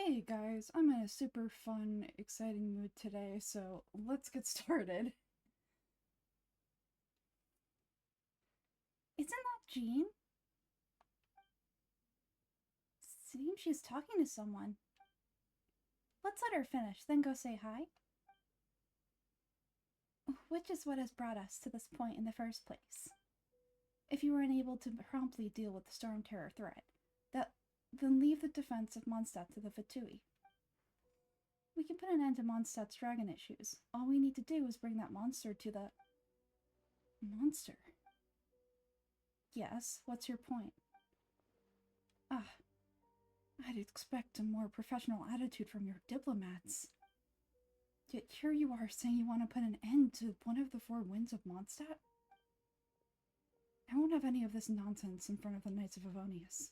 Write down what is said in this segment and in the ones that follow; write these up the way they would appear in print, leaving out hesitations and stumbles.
Hey guys, I'm in a super fun, exciting mood today, so let's get started. Isn't that Jean? Seems she's talking to someone. Let's let her finish, then go say hi. Which is what has brought us to this point in the first place. If you were unable to promptly deal with the Storm Terror threat, then leave the defense of Mondstadt to the Fatui. We can put an end to Mondstadt's dragon issues. All we need to do is bring that monster to the... Monster? Yes, what's your point? Ah, I'd expect a more professional attitude from your diplomats. Yet here you are saying you want to put an end to one of the four winds of Mondstadt? I won't have any of this nonsense in front of the Knights of Avonius.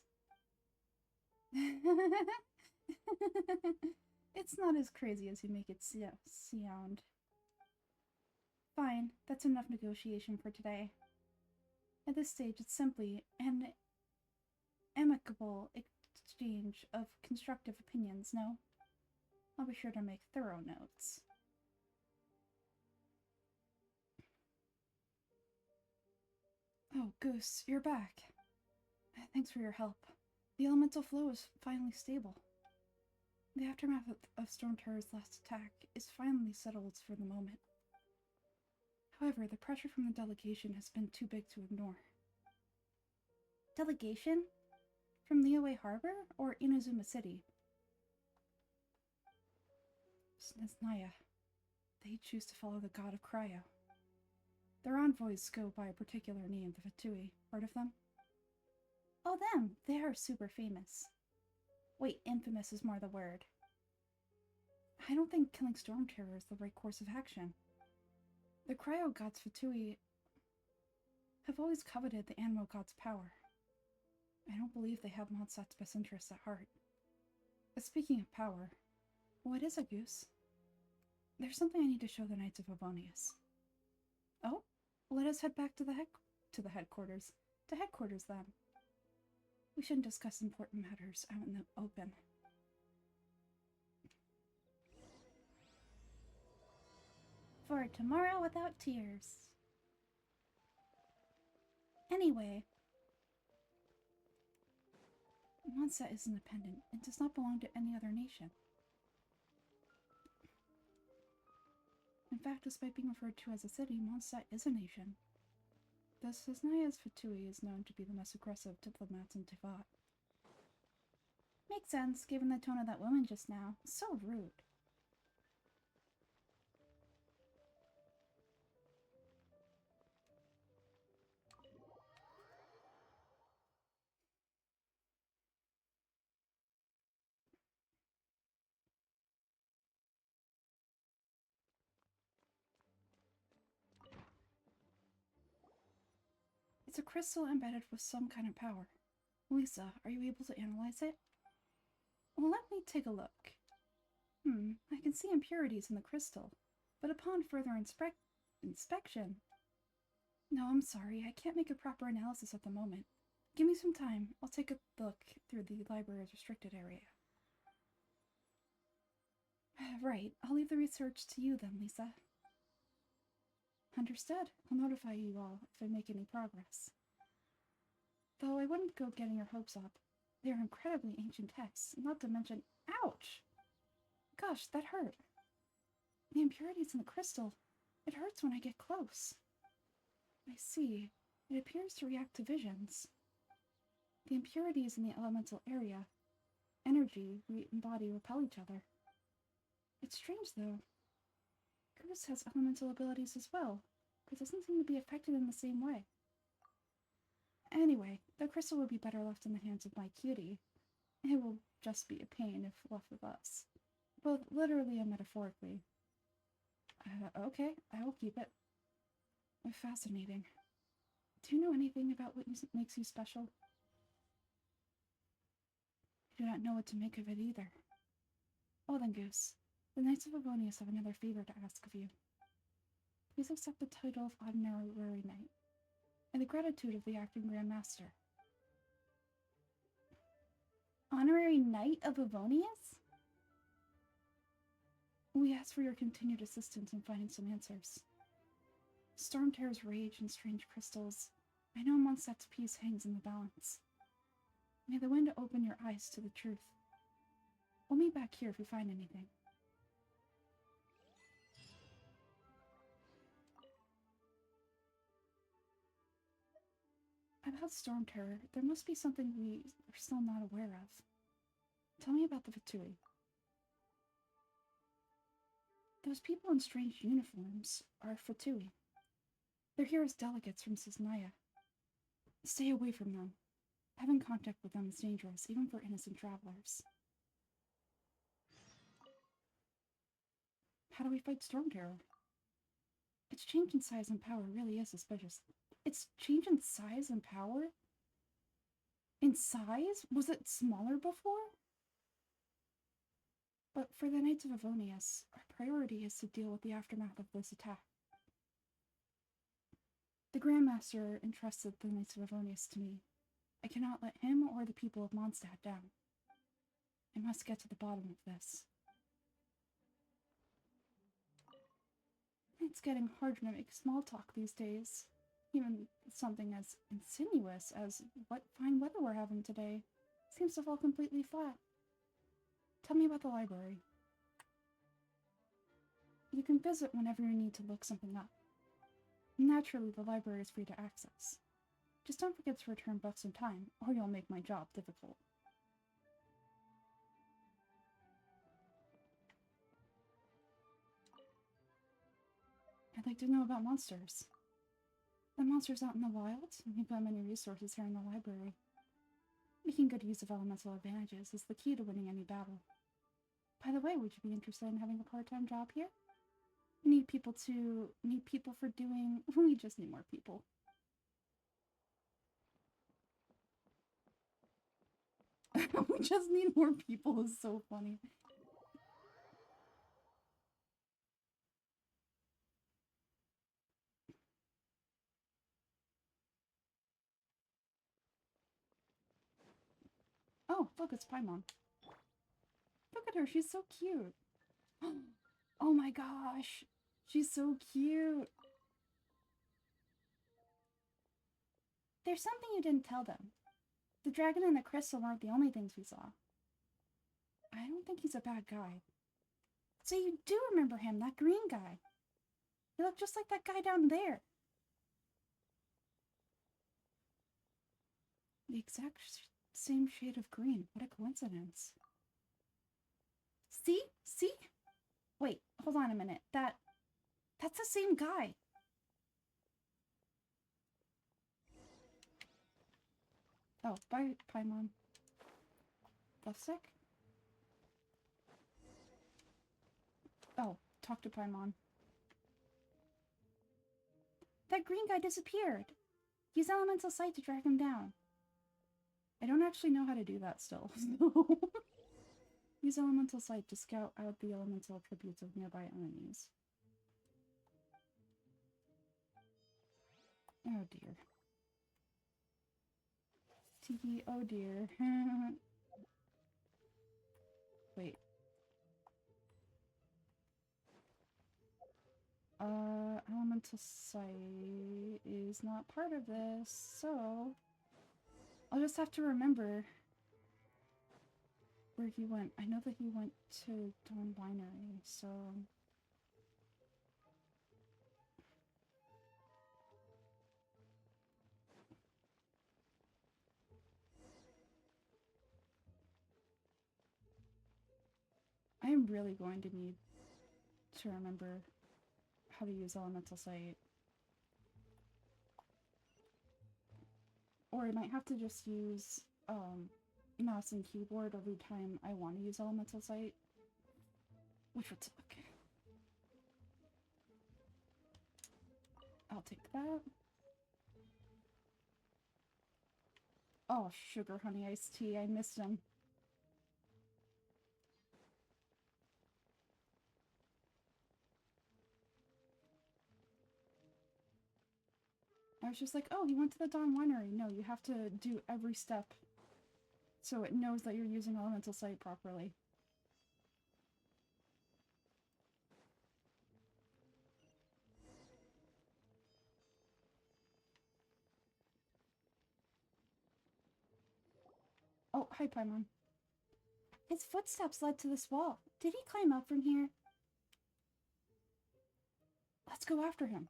It's not as crazy as you make it sound. Fine, that's enough negotiation for today. At this stage, it's simply an amicable exchange of constructive opinions, no? I'll be sure to make thorough notes. Oh, Goose, you're back. Thanks for your help. The elemental flow is finally stable. The aftermath of Storm Terror's last attack is finally settled for the moment. However, the pressure from the delegation has been too big to ignore. Delegation? From Liyue Harbor or Inazuma City? Snezhnaya. They choose to follow the god of Cryo. Their envoys go by a particular name, the Fatui. Heard of them? Oh, them! They are super famous. Wait, infamous is more the word. I don't think killing Storm Terror is the right course of action. The Cryo gods Fatui have always coveted the Anemo god's power. I don't believe they have Mondstadt's best interests at heart. But speaking of power, what is a goose? There's something I need to show the Knights of Avonius. Oh, let us head back to the headquarters. To headquarters, then. We shouldn't discuss important matters out in the open. For a tomorrow without tears. Anyway, Mondstadt is independent and does not belong to any other nation. In fact, despite being referred to as a city, Mondstadt is a nation. Thus, Snezhnaya's Fatui is known to be the most aggressive diplomats in Teyvat. Makes sense, given the tone of that woman just now. So rude. It's a crystal embedded with some kind of power. Lisa, are you able to analyze it? Well, let me take a look. I can see impurities in the crystal, but upon further inspection... No, I'm sorry, I can't make a proper analysis at the moment. Give me some time. I'll take a look through the library's restricted area. Right, I'll leave the research to you then, Lisa. Understood. I'll notify you all if I make any progress. Though I wouldn't go getting your hopes up. They are incredibly ancient texts, not to mention— Ouch! Gosh, that hurt. The impurities in the crystal. It hurts when I get close. I see. It appears to react to visions. The impurities in the elemental area, energy, and body repel each other. It's strange, though. Goose has elemental abilities as well, but doesn't seem to be affected in the same way. Anyway, the crystal would be better left in the hands of my cutie. It will just be a pain if left with us. Both literally and metaphorically. Okay, I will keep it. Fascinating. Do you know anything about what makes you special? I do not know what to make of it either. Oh then, Goose. The Knights of Avonius have another favor to ask of you. Please accept the title of Honorary Knight, and the gratitude of the Acting Grand Master. Honorary Knight of Avonius? We ask for your continued assistance in finding some answers. Storm Terror's rage and strange crystals. I know Mondstadt's peace hangs in the balance. May the wind open your eyes to the truth. We'll meet back here if we find anything. About Storm Terror, there must be something we are still not aware of. Tell me about the Fatui. Those people in strange uniforms are Fatui. They're here as delegates from Cisnaya. Stay away from them. Having contact with them is dangerous, even for innocent travelers. How do we fight Storm Terror? Its change in size and power really is suspicious. Its change in size and power? In size? Was it smaller before? But for the Knights of Avonius, our priority is to deal with the aftermath of this attack. The Grandmaster entrusted the Knights of Avonius to me. I cannot let him or the people of Mondstadt down. I must get to the bottom of this. It's getting harder to make small talk these days. Even something as insinuous as what fine weather we're having today seems to fall completely flat. Tell me about the library. You can visit whenever you need to look something up. Naturally, the library is free to access. Just don't forget to return books in time, or you'll make my job difficult. I'd like to know about monsters. The monsters out in the wild? We've got many resources here in the library. Making good use of elemental advantages is the key to winning any battle. By the way, would you be interested in having a part-time job here? We need people for doing... We just need more people. We just need more people is so funny. Oh, look, it's Paimon. Look at her, she's so cute. Oh my gosh, she's so cute. There's something you didn't tell them. The dragon and the crystal weren't the only things we saw. I don't think he's a bad guy. So you do remember him, that green guy. He looked just like that guy down there. The exact same shade of green. What a coincidence. See? See? Wait, hold on a minute. That's the same guy. Oh, bye, Paimon. Lovesick? Oh, talk to Paimon. That green guy disappeared. Use elemental sight to drag him down. I don't actually know how to do that still, so... Use elemental sight to scout out the elemental attributes of nearby enemies. Oh dear. Oh dear. Wait. Elemental sight is not part of this, so... I'll just have to remember where he went. I know that he went to Dawn Winery, so... I am really going to need to remember how to use elemental sight. Or I might have to just use mouse and keyboard every time I want to use elemental sight, which would suck. I'll take that. Oh, sugar honey iced tea, I missed him. I was just like, oh, he went to the Dawn Winery. No, you have to do every step so it knows that you're using elemental sight properly. Oh, hi, Paimon. His footsteps led to this wall. Did he climb up from here? Let's go after him.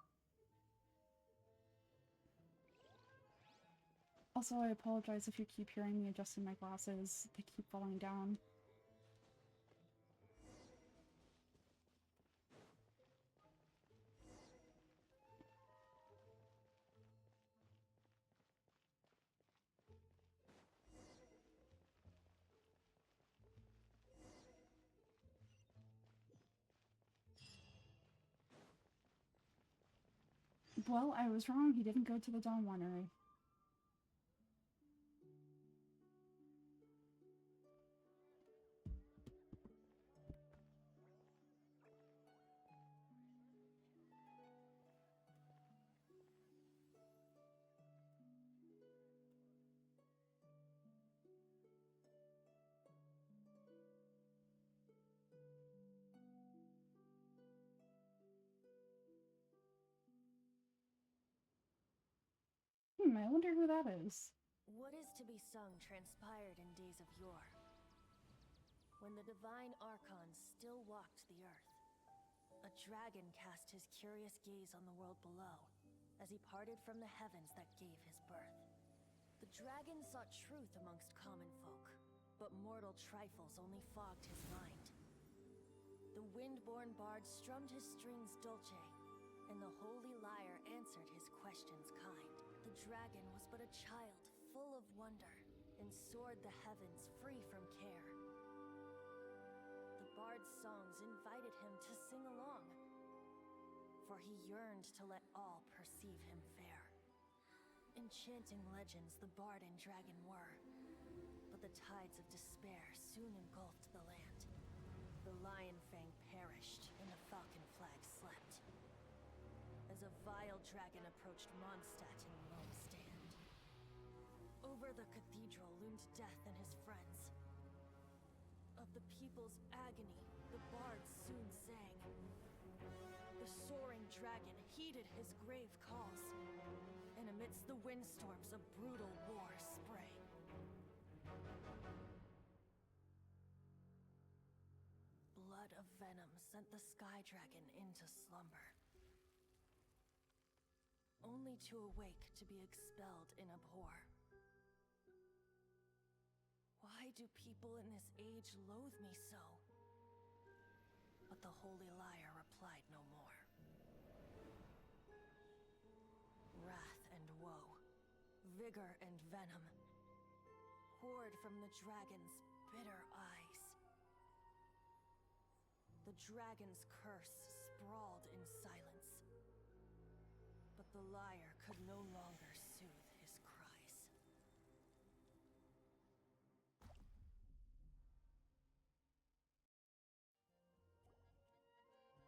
Also, I apologize if you keep hearing me adjusting my glasses. They keep falling down. Well, I was wrong. He didn't go to the Dawn Winery. I wonder who that is. What is to be sung transpired in days of yore, when the divine Archons still walked the earth. A dragon cast his curious gaze on the world below, as he parted from the heavens that gave his birth. The dragon sought truth amongst common folk, but mortal trifles only fogged his mind. The wind-born bard strummed his strings dulce, and the holy lyre answered his questions kind. The dragon was but a child, full of wonder, and soared the heavens free from care. The bard's songs invited him to sing along, for he yearned to let all perceive him fair. Enchanting legends the bard and dragon were, but the tides of despair soon engulfed the land. The lion fang perished, and the falcon flag slept, as a vile dragon approached Mondstadt in lone stand. Over the cathedral loomed death and his friends. Of the people's agony, the bards soon sang. The soaring dragon heeded his grave calls, and amidst the windstorms a brutal war sprang. Blood of venom sent the sky dragon into slumber, only to awake to be expelled in abhor. Why do people in this age loathe me so? But the holy lyre replied no more. Wrath and woe, vigor and venom, poured from the dragon's bitter eyes. The dragon's curse sprawled in silence, but the lyre could no longer soothe his cries.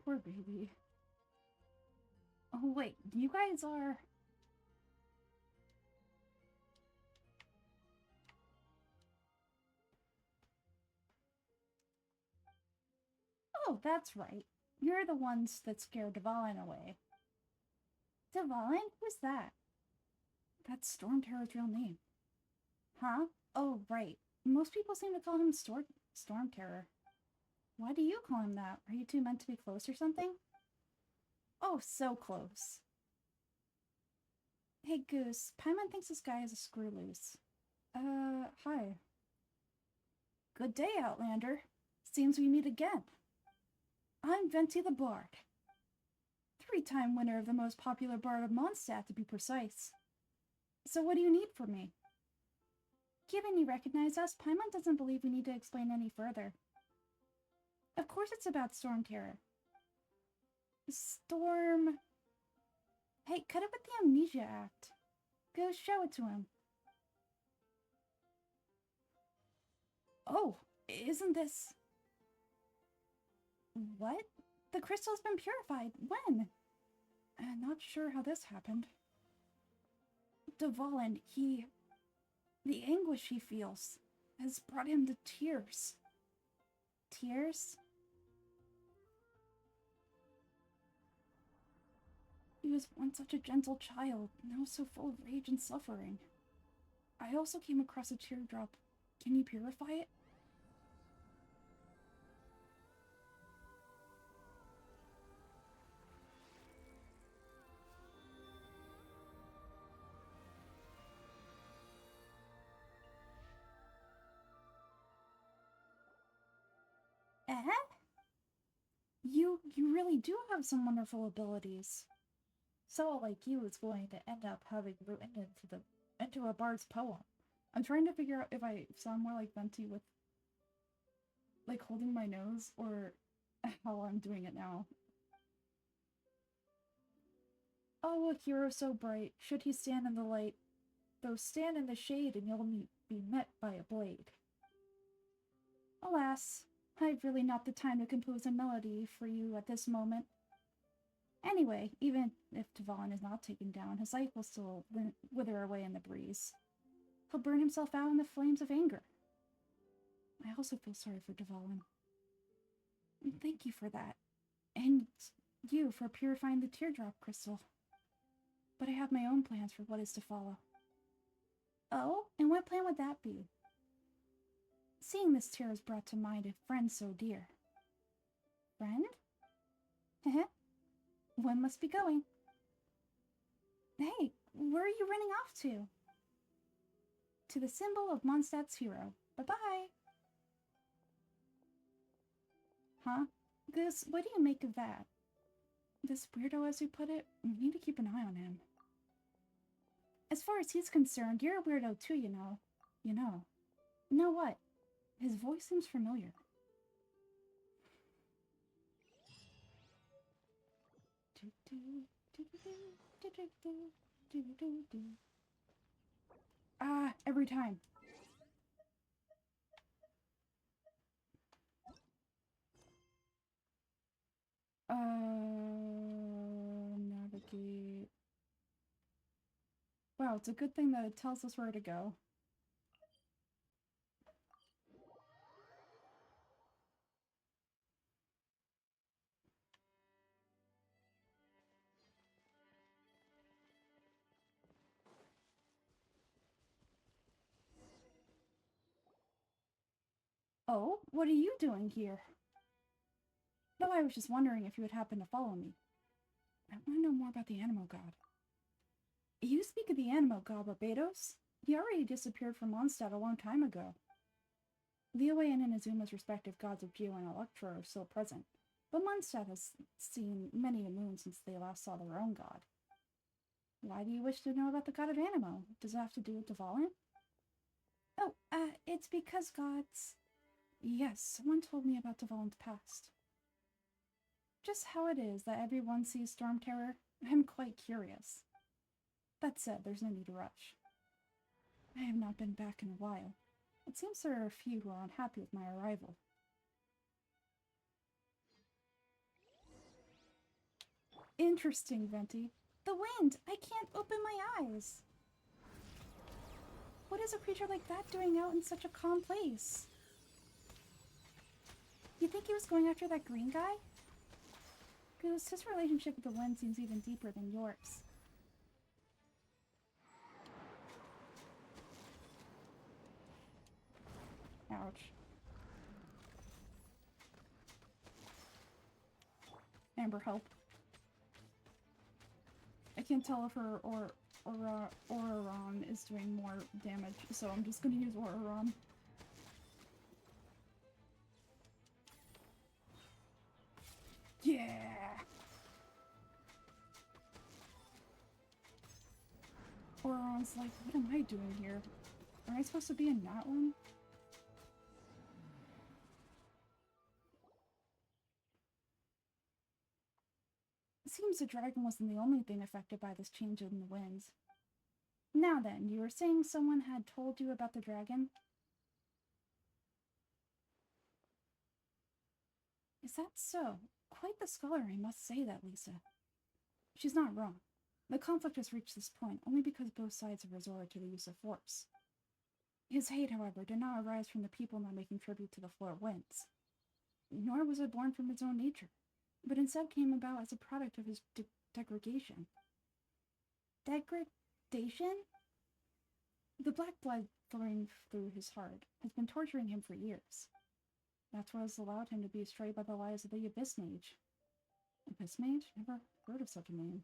Poor baby. Oh, wait, you guys are... Oh, that's right. You're the ones that scared Dvalin away. Dvalin? Who's that? That's Storm Terror's real name. Huh? Oh, right. Most people seem to call him Storm Terror. Why do you call him that? Are you two meant to be close or something? Oh, so close. Hey, Goose. Paimon thinks this guy is a screw loose. Hi. Good day, Outlander. Seems we meet again. I'm Venti the Bard. 3-time winner of the most popular bard of Mondstadt, to be precise. So what do you need from me? Given you recognize us, Paimon doesn't believe we need to explain any further. Of course it's about Storm Terror. Storm... Hey, cut it with the amnesia act. Go show it to him. Oh, isn't this... What? The crystal's been purified. When? Not sure how this happened. Dvalin, the anguish he feels has brought him to tears. Tears? He was once such a gentle child, now so full of rage and suffering. I also came across a teardrop Can you purify it? Eh? You really do have some wonderful abilities. Someone like you is going to end up having written into a bard's poem. I'm trying to figure out if I sound more like Venti with like holding my nose or how I'm doing it now. Oh, a hero so bright, should he stand in the light, though stand in the shade and you'll be met by a blade. Alas, I've really not the time to compose a melody for you at this moment. Anyway, even if Tavalin is not taken down, his life will still wither away in the breeze. He'll burn himself out in the flames of anger. I also feel sorry for Tavalin. Thank you for that. And you for purifying the teardrop crystal. But I have my own plans for what is to follow. Oh, and what plan would that be? Seeing this tear has brought to mind a friend so dear. Friend? Heh. One must be going. Hey, where are you running off to? To the symbol of Mondstadt's hero. Bye-bye. Huh? Goose, what do you make of that? This weirdo, as you put it, we need to keep an eye on him. As far as he's concerned, you're a weirdo too, you know. You know. Know what? His voice seems familiar. Ah, every time. Navigate. Wow, it's a good thing that it tells us where to go. Oh, what are you doing here? No, I was just wondering if you would happen to follow me. I want to know more about the Animo God. You speak of the Animo God, Barbados? He already disappeared from Mondstadt a long time ago. Liyue and Inazuma's respective gods of Geo and Electro are still present, but Mondstadt has seen many a moon since they last saw their own god. Why do you wish to know about the god of Animo? Does it have to do with Dvalin? Oh, it's because gods... Yes, someone told me about Dvalin's past. Just how it is that everyone sees Storm Terror, I'm quite curious. That said, there's no need to rush. I have not been back in a while. It seems there are a few who are unhappy with my arrival. Interesting, Venti. The wind! I can't open my eyes! What is a creature like that doing out in such a calm place? You think he was going after that green guy? Goose, his relationship with the wind seems even deeper than yours. Ouch. Amber, help. I can't tell if her Auroron is doing more damage, so I'm just gonna use Auroron. Yeah! Auroron's like, what am I doing here? Am I supposed to be in that one? It seems the dragon wasn't the only thing affected by this change in the winds. Now then, you were saying someone had told you about the dragon? Is that so? Quite the scholar, I must say that, Lisa. She's not wrong. The conflict has reached this point only because both sides have resorted to the use of force. His hate, however, did not arise from the people not making tribute to the four winds. Nor was it born from his own nature, but instead came about as a product of his degradation. Degradation? The black blood flowing through his heart has been torturing him for years. That's what has allowed him to be strayed by the lies of the Abyss Mage. Abyss Mage? Never heard of such a name.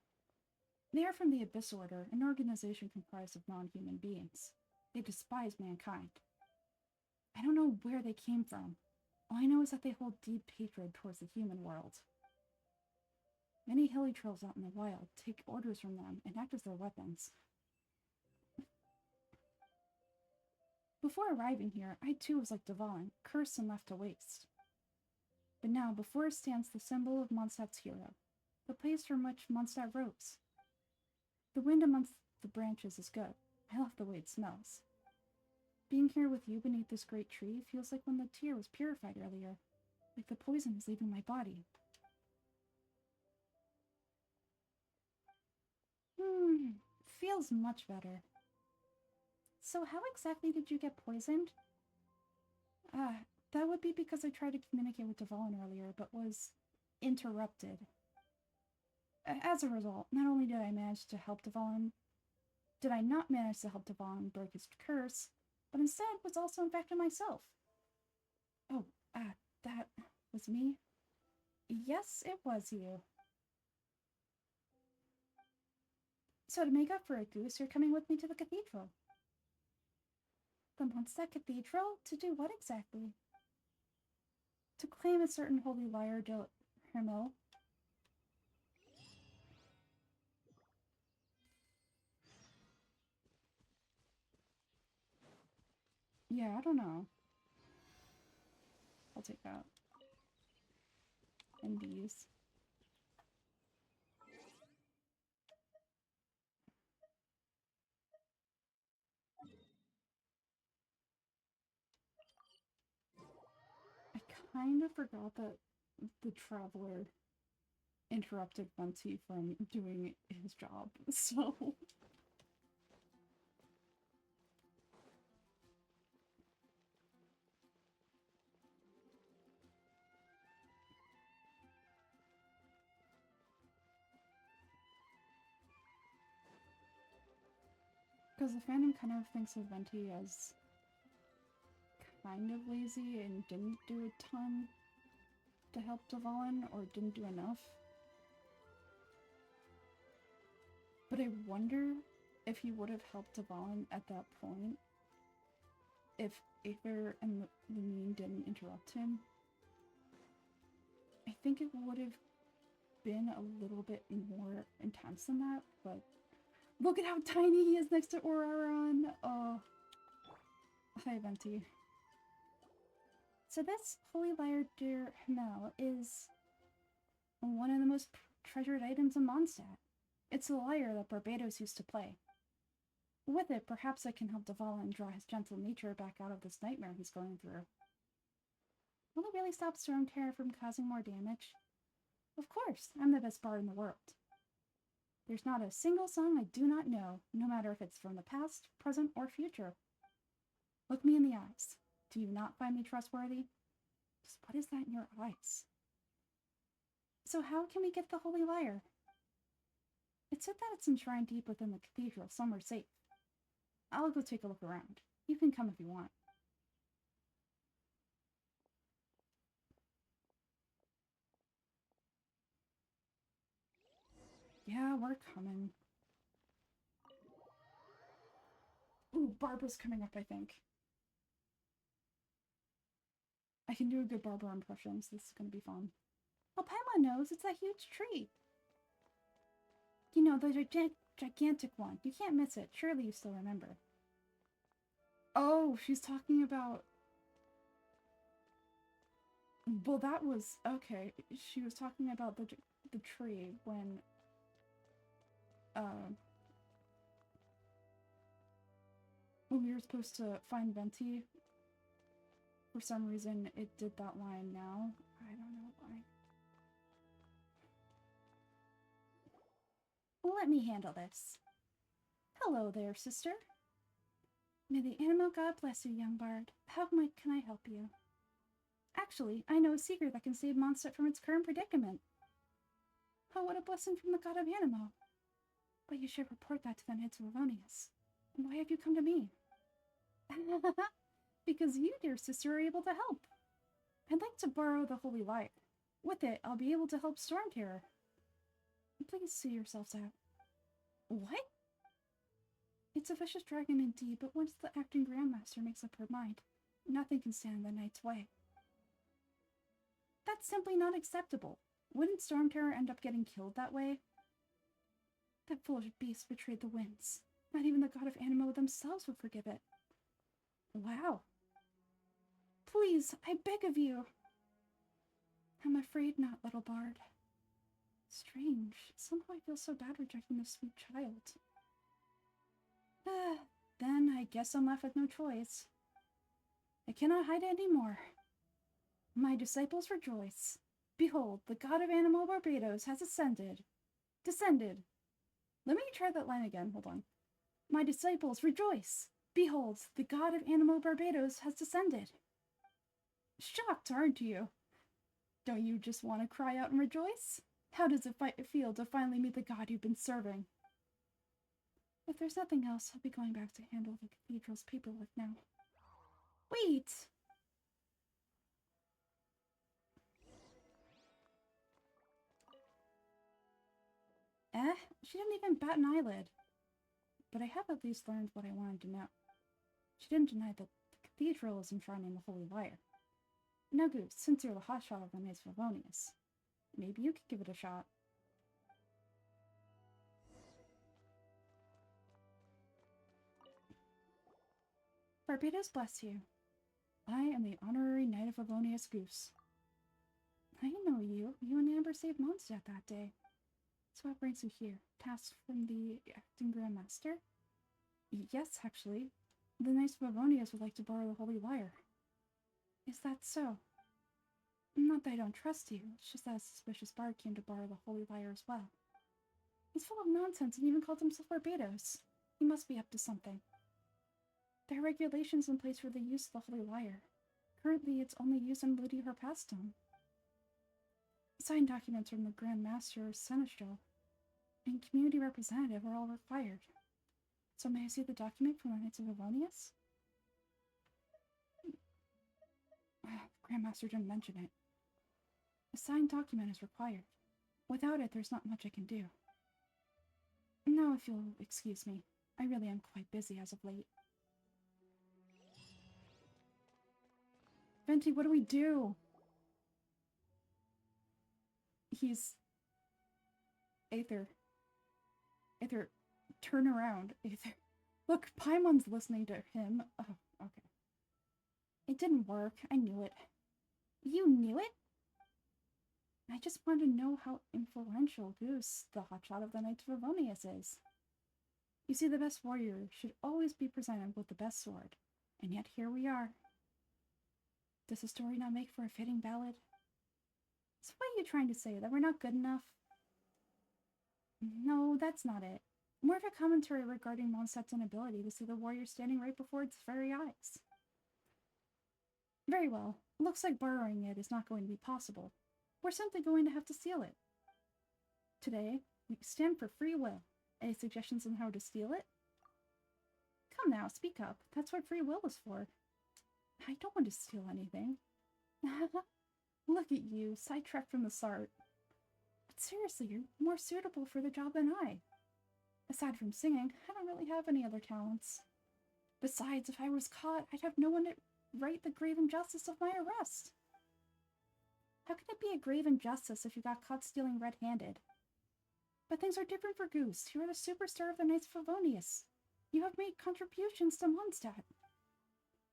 They are from the Abyss Order, an organization comprised of non-human beings. They despise mankind. I don't know where they came from. All I know is that they hold deep hatred towards the human world. Many hilly trolls out in the wild take orders from them and act as their weapons. Before arriving here, I too was like Dvalin, cursed and left to waste. But now, before us stands the symbol of Mondstadt's hero, the place from which Mondstadt rose. The wind amongst the branches is good. I love the way it smells. Being here with you beneath this great tree feels like when the tear was purified earlier, like the poison is leaving my body. Feels much better. So how exactly did you get poisoned? That would be because I tried to communicate with Dvalin earlier, but was interrupted. As a result, not only did I not manage to help Dvalin break his curse, but instead was also infected myself. Oh, that was me? Yes, it was you. So to make up for it, Goose, you're coming with me to the cathedral. The Mondstadt Cathedral? To do what exactly? To claim a certain holy lyre de Hermel. Yeah, I don't know. I'll take that. And these. I kind of forgot that the Traveler interrupted Bunty from doing his job, so... Because the fandom kind of thinks of Venti as kind of lazy and didn't do a ton to help Dvalin, or didn't do enough. But I wonder if he would have helped Dvalin at that point if Aether and the Meme didn't interrupt him. I think it would have been a little bit more intense than that, but look at how tiny he is next to Oraron! Oh. Hi, Venti. So this Holy Lyre de Hermel is one of the most treasured items in Mondstadt. It's the lyre that Barbados used to play. With it, perhaps I can help Dvalin draw his gentle nature back out of this nightmare he's going through. Will it really stop Stormterror from causing more damage? Of course, I'm the best bard in the world. There's not a single song I do not know, no matter if it's from the past, present, or future. Look me in the eyes. Do you not find me trustworthy? Just what is that in your eyes? So how can we get the Holy Lyre? It said that it's enshrined deep within the cathedral, somewhere safe. I'll go take a look around. You can come if you want. Yeah, we're coming. Ooh, Barbara's coming up, I think. I can do a good Barbara impression, so this is gonna be fun. Oh, Paimon knows! It's that huge tree! You know, the gigantic one. You can't miss it. Surely you still remember. Oh, she's talking about... Well, that was... Okay. She was talking about the tree when... when we were supposed to find Venti. For some reason, it did that line now. I don't know why. Let me handle this. Hello there, sister. May the animal god bless you, young bard. How can I help you? Actually, I know a secret that can save Mondstadt from its current predicament. Oh, what a blessing from the god of Animo. But you should report that to the Knights of Livonius. And why have you come to me? Because you, dear sister, are able to help. I'd like to borrow the Holy Lyre. With it, I'll be able to help Storm Terror. Please see yourselves out. What? It's a vicious dragon indeed, but once the acting Grandmaster makes up her mind, nothing can stand in the knight's way. That's simply not acceptable. Wouldn't Storm Terror end up getting killed that way? That foolish beast betrayed the winds. Not even the god of Animo themselves would forgive it. Wow. Please, I beg of you. I'm afraid not, little bard. Strange. Somehow I feel so bad rejecting this sweet child. Then I guess I'm left with no choice. I cannot hide it anymore. My disciples rejoice. Behold, the god of Animo Barbados has ascended. Descended. Let me try that line again. Hold on. My disciples rejoice. Behold, the god of Animo Barbados has descended. Shocked, aren't you? Don't you just want to cry out and rejoice? How does it feel to finally meet the god you've been serving? If there's nothing else, I'll be going back to handle the cathedral's paperwork now. Wait! She didn't even bat an eyelid. But I have at least learned what I wanted to know. She didn't deny that the cathedral is enshrining the Holy Lyre. Now, Goose, since you're the hotshot of the Knights of Favonius, maybe you could give it a shot. Barbados bless you. I am the honorary Knight of Favonius Goose. I know you. You and Amber saved Mondstadt that day. So what brings you here? Task from the acting Grandmaster? Yes, actually. The Knights of Favonius would like to borrow the Holy Lyre. Is that so? Not that I don't trust you, it's just that a suspicious bard came to borrow the Holy Lyre as well. He's full of nonsense and even called himself Barbados. He must be up to something. There are regulations in place for the use of the Holy Lyre. Currently, it's only used in Lady Harpaston. Signed documents from the Grand Master, Seneschal, and community representative are all required. So may I see the document from the Knights of Favonius? Grandmaster didn't mention it. A signed document is required. Without it, there's not much I can do. Now, if you'll excuse me, I really am quite busy as of late. Venti, what do we do? He's... Aether. Aether, turn around. Aether. Look, Paimon's listening to him. Oh, okay. It didn't work. I knew it. You knew it? I just wanted to know how influential Goose, the hotshot of the Knights of Favonius, is. You see, the best warrior should always be presented with the best sword, and yet here we are. Does the story not make for a fitting ballad? So what are you trying to say, that we're not good enough? No, that's not it. More of a commentary regarding Mondstadt's inability to see the warrior standing right before its very eyes. Very well. Looks like borrowing it is not going to be possible. We're simply going to have to steal it. Today, we stand for free will. Any suggestions on how to steal it? Come now, speak up. That's what free will is for. I don't want to steal anything. Look at you, sidetracked from the start. But seriously, you're more suitable for the job than I. Aside from singing, I don't really have any other talents. Besides, if I was caught, I'd have no one to right the grave injustice of my arrest. How can it be a grave injustice if you got caught stealing red-handed? But things are different for Goose. You are the superstar of the Knights of Favonius. You have made contributions to Mondstadt.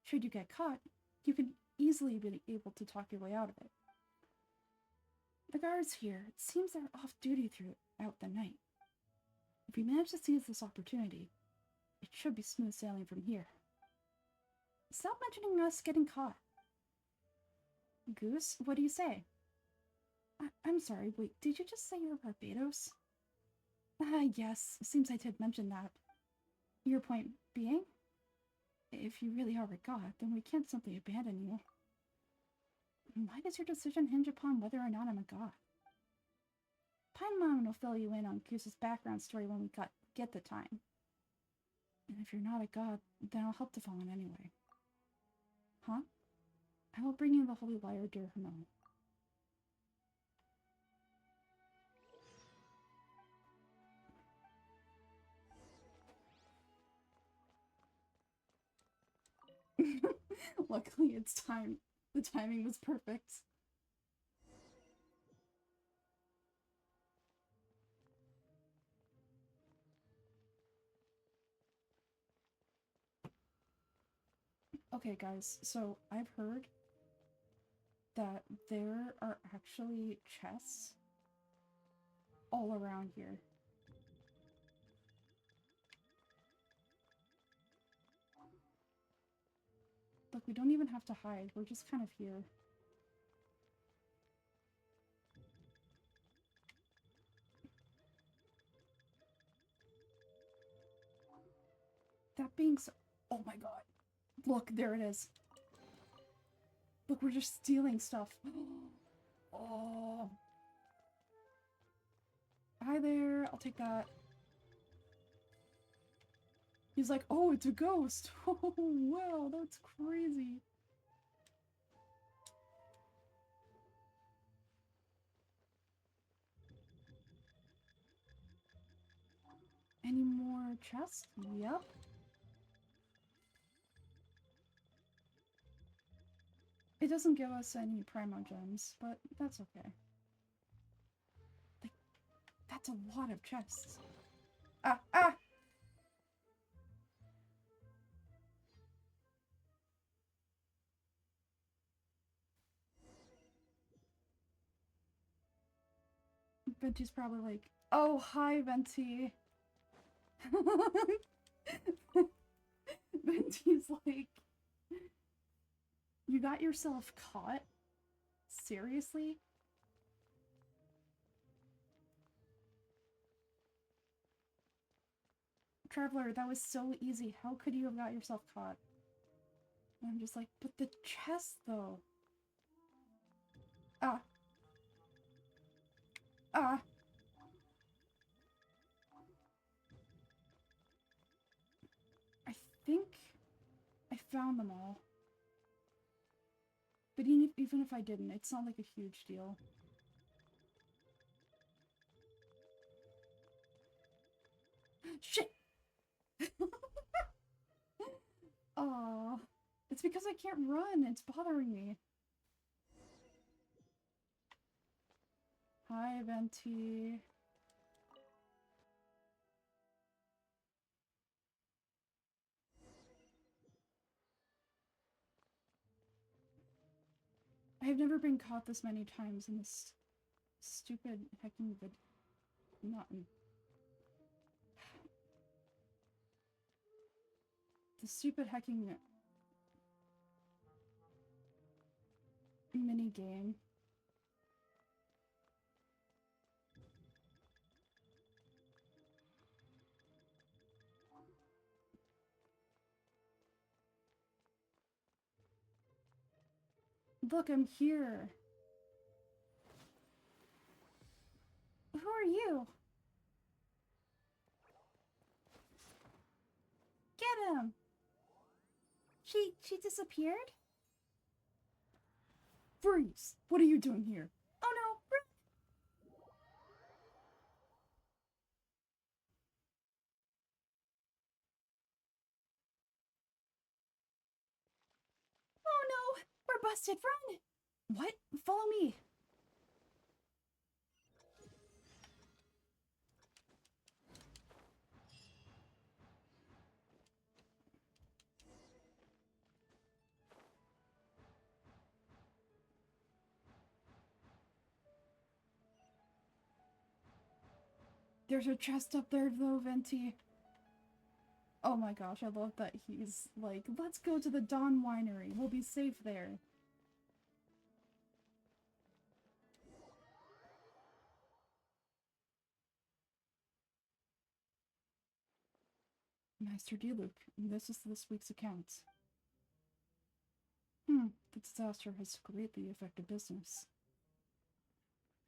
Should you get caught, you can easily be able to talk your way out of it. The guards here, it seems they're off duty throughout the night. If we manage to seize this opportunity, it should be smooth sailing from here. Stop mentioning us getting caught. Goose, what do you say? I'm sorry, wait, did you just say you're Barbados? Yes, seems I did mention that. Your point being? If you really are a god, then we can't simply abandon you. Why does your decision hinge upon whether or not I'm a god? Paimon will fill you in on Goose's background story when we get the time. And if you're not a god, then I'll help the fallen anyway. Huh? I will bring you the holy lyre, dear Hermione. Luckily, it's time. The timing was perfect. Okay, guys, so I've heard that there are actually chests all around here. Look, we don't even have to hide. We're just kind of here. That being so— oh my god. Look, there it is. Look, we're just stealing stuff. Oh. Hi there. I'll take that. He's like, oh, it's a ghost. Oh, wow, that's crazy. Any more chests? Yep. It doesn't give us any primo gems, but that's okay. Like, that's a lot of chests. Ah! Ah! Venti's probably like, oh, hi, Venti. Venti's like, you got yourself caught? Seriously? Traveler, that was so easy. How could you have got yourself caught? And I'm just like, but the chest, though. Ah. Ah. I think I found them all. But even if I didn't, it's not like a huge deal. Shit! Aw. It's because I can't run. It's bothering me. Hi, Venti. I've never been caught this many times in this stupid hecking vid— not in— the stupid hacking mini game. Look, I'm here. Who are you? Get him! She disappeared? Freeze! What are you doing here? Oh no! Oh no! We're busted! Run! What? Follow me! There's a chest up there though, Venti. Oh my gosh, I love that he's like, let's go to the Dawn Winery. We'll be safe there. Master Diluc, this is this week's account. The disaster has greatly affected business.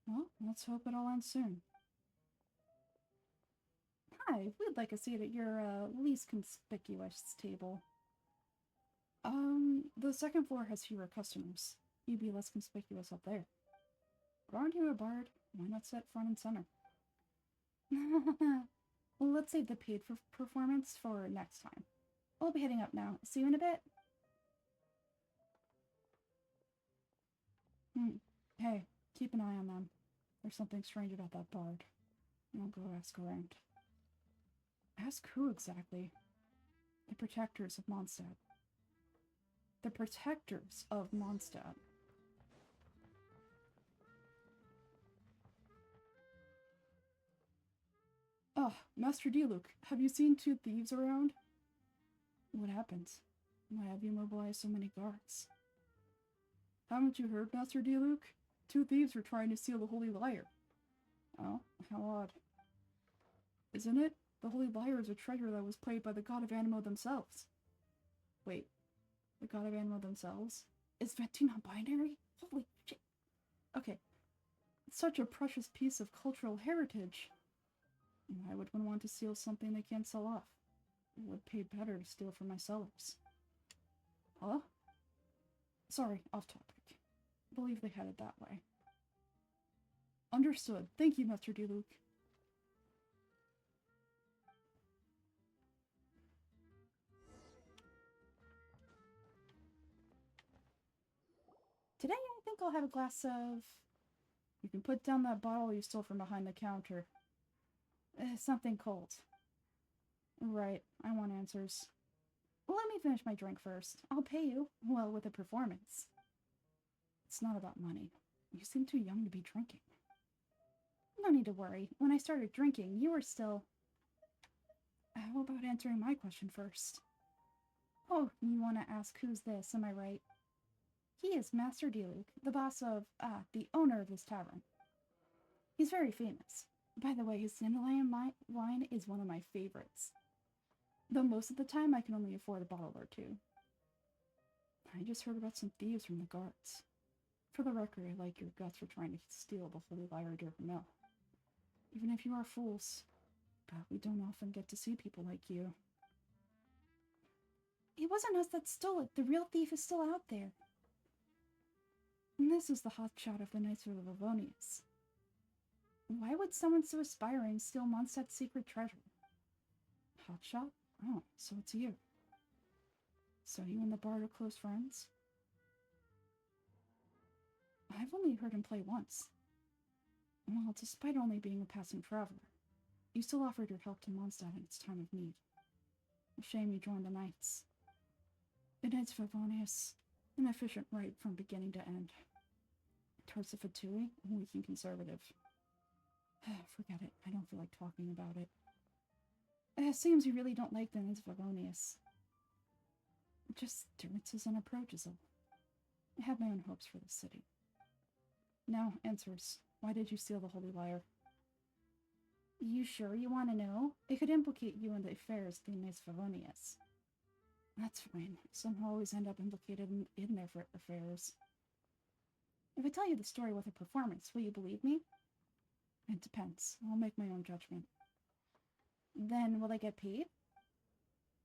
Well, let's hope it all ends soon. Hi, we'd like a seat at your least conspicuous table. The second floor has fewer customers. You'd be less conspicuous up there. But aren't you a bard? Why not sit front and center? Well, let's save the paid for performance for next time. I'll be heading up now. See you in a bit. Hey, keep an eye on them. There's something strange about that bard. I'll go ask around. Ask who exactly? The protectors of Mondstadt. The protectors of Mondstadt. Oh, Master Diluc, have you seen two thieves around? What happened? Why have you mobilized so many guards? Haven't you heard, Master Diluc? Two thieves were trying to steal the Holy Lyre. Oh, how odd. Isn't it? The Holy Lyre is a treasure that was played by the god of Animo themselves. Wait, the god of Animo themselves? Is Venti non-binary? Holy shit. Okay, it's such a precious piece of cultural heritage. Why would one want to steal something they can't sell off? It would pay better to steal from my sellers. Huh? Sorry, off topic. I believe they had it that way. Understood. Thank you, Master Diluc. Today I think I'll have a glass of... You can put down that bottle you stole from behind the counter. Something cold. Right, I want answers. Well, let me finish my drink first. I'll pay you. Well, with a performance. It's not about money. You seem too young to be drinking. No need to worry. When I started drinking, you were still... How about answering my question first? Oh, you want to ask who's this, am I right? He is Master Diluc, the boss of, the owner of this tavern. He's very famous. By the way, his dandelion wine is one of my favorites. Though most of the time I can only afford a bottle or two. I just heard about some thieves from the guards. For the record, I like your guts for trying to steal the Holy Lyre Derby Mill. Even if you are fools, but we don't often get to see people like you. It wasn't us that stole it. The real thief is still out there. And this is the hotshot of the Knights of Livonius. Why would someone so aspiring steal Mondstadt's secret treasure? Hotshot? Oh, so it's you. So you and the bard are close friends? I've only heard him play once. Well, despite only being a passing traveler, you still offered your help to Mondstadt in its time of need. A shame you joined the Knights. The Knights of Livonius, an efficient right from beginning to end. Towards the Fatui, weak and conservative. Forget it, I don't feel like talking about it. It seems you really don't like the Knights of Livonius. Just differences in approaches. I have my own hopes for the city. Now, answers. Why did you steal the Holy Lyre? You sure you want to know? It could implicate you in the affairs of the Knights of Livonius. That's fine. Somehow always end up implicated in their affairs. If I tell you the story with a performance, will you believe me? It depends. I'll make my own judgment. Then will I get paid?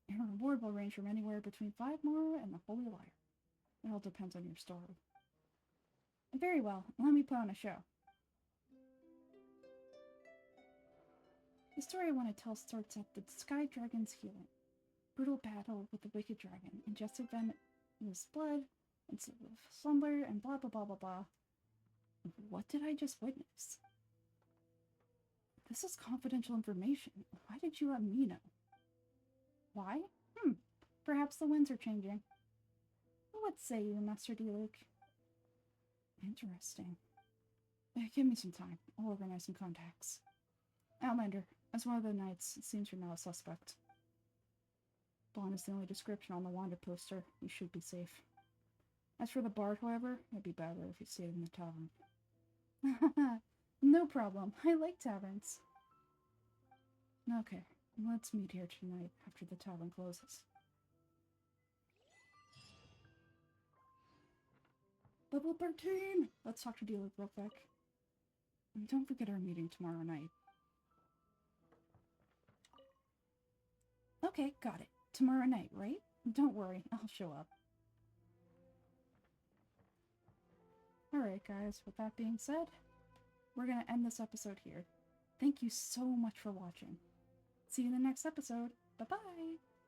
Your reward will range from anywhere between 5 more and the Holy Lyre. It all depends on your story. Very well, let me put on a show. The story I want to tell starts at the Sky Dragon's healing. Brutal battle with the wicked dragon, ingested venomous blood, and slumber, and blah blah blah blah blah. What did I just witness? This is confidential information. Why did you let me know? Why? Perhaps the winds are changing. What say you, Master Diluc? Interesting. Give me some time. I'll organize some contacts. Outlander, as one of the knights, it seems you're now a suspect. Blonde is the only description on the wanted poster. You should be safe. As for the bard, however, it'd be better if you stayed in the tavern. No problem. I like taverns. Okay, let's meet here tonight after the tavern closes. Level 13! Let's talk to Diluc real quick. And don't forget our meeting tomorrow night. Okay, got it. Tomorrow night, right? Don't worry, I'll show up. Alright guys, with that being said, we're gonna end this episode here. Thank you so much for watching. See you in the next episode. Bye-bye!